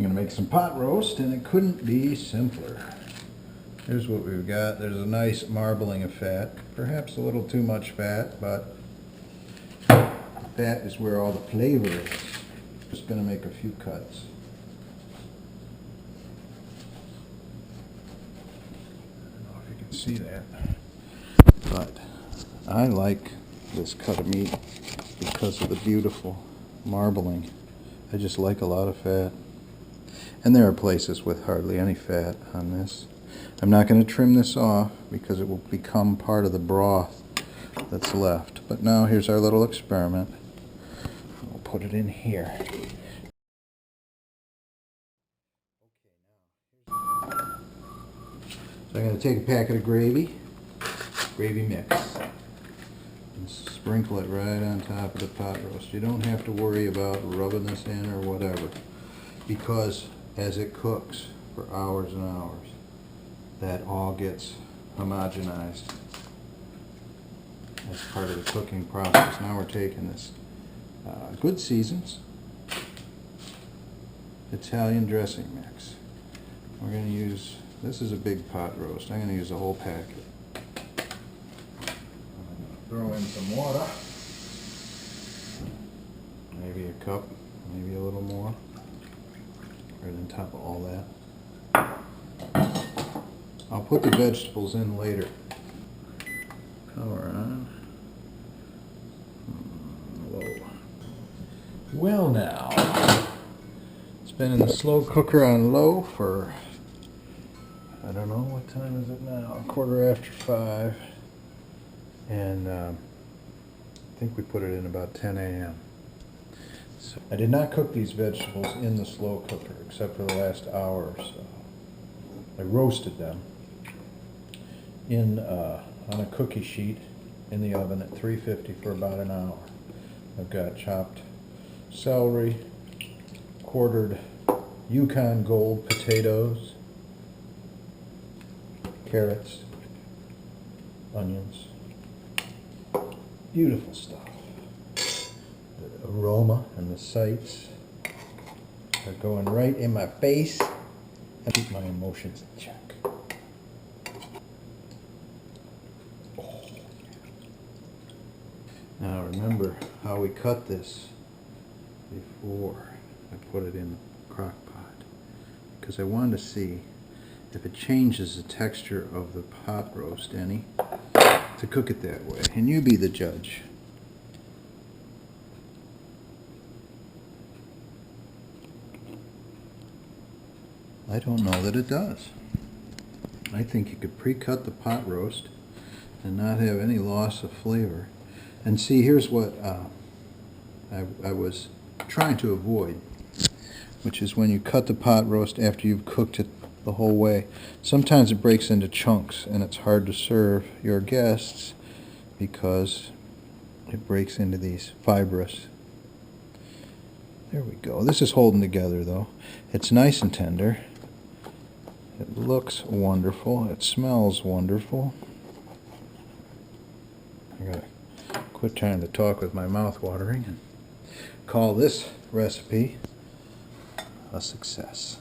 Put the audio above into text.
I'm going to make some pot roast, and it couldn't be simpler. Here's what we've got. There's a nice marbling of fat, perhaps a little too much fat, but fat is where all the flavor is. Just going to make a few cuts. I don't know if you can see that, but I like this cut of meat because of the beautiful marbling. I just like a lot of fat. And there are places with hardly any fat on this. I'm not going to trim this off because it will become part of the broth that's left. But now here's our little experiment. We'll put it in here. So I'm going to take a packet of gravy mix, and sprinkle it right on top of the pot roast. You don't have to worry about rubbing this in or whatever, because as it cooks for hours and hours, that all gets homogenized as part of the cooking process. Now we're taking this good seasons Italian dressing mix. We're going to use, this is a big pot roast, I'm going to use a whole packet. Throw in some water, maybe a cup, maybe a little more, right on top of all that. I'll put the vegetables in later. Power on. Low. Well now, it's been in the slow cooker on low for, I don't know, what time is it now? 5:15. And I think we put it in about 10 a.m. So I did not cook these vegetables in the slow cooker except for the last hour or so. I roasted them in on a cookie sheet in the oven at 350 for about an hour. I've got chopped celery, quartered Yukon Gold potatoes, carrots, onions. Beautiful stuff. The aroma and the sights are going right in my face. I keep my emotions in check. Oh. Now remember how we cut this before I put it in the crock pot, because I wanted to see if it changes the texture of the pot roast any to cook it that way, and you be the judge. I don't know that it does. I think you could pre-cut the pot roast and not have any loss of flavor. And see, here's what I was trying to avoid, which is when you cut the pot roast after you've cooked it the whole way. Sometimes it breaks into chunks and it's hard to serve your guests because it breaks into these fibrous. There we go. This is holding together though. It's nice and tender. It looks wonderful. It smells wonderful. I gotta quit trying to talk with my mouth watering and call this recipe a success.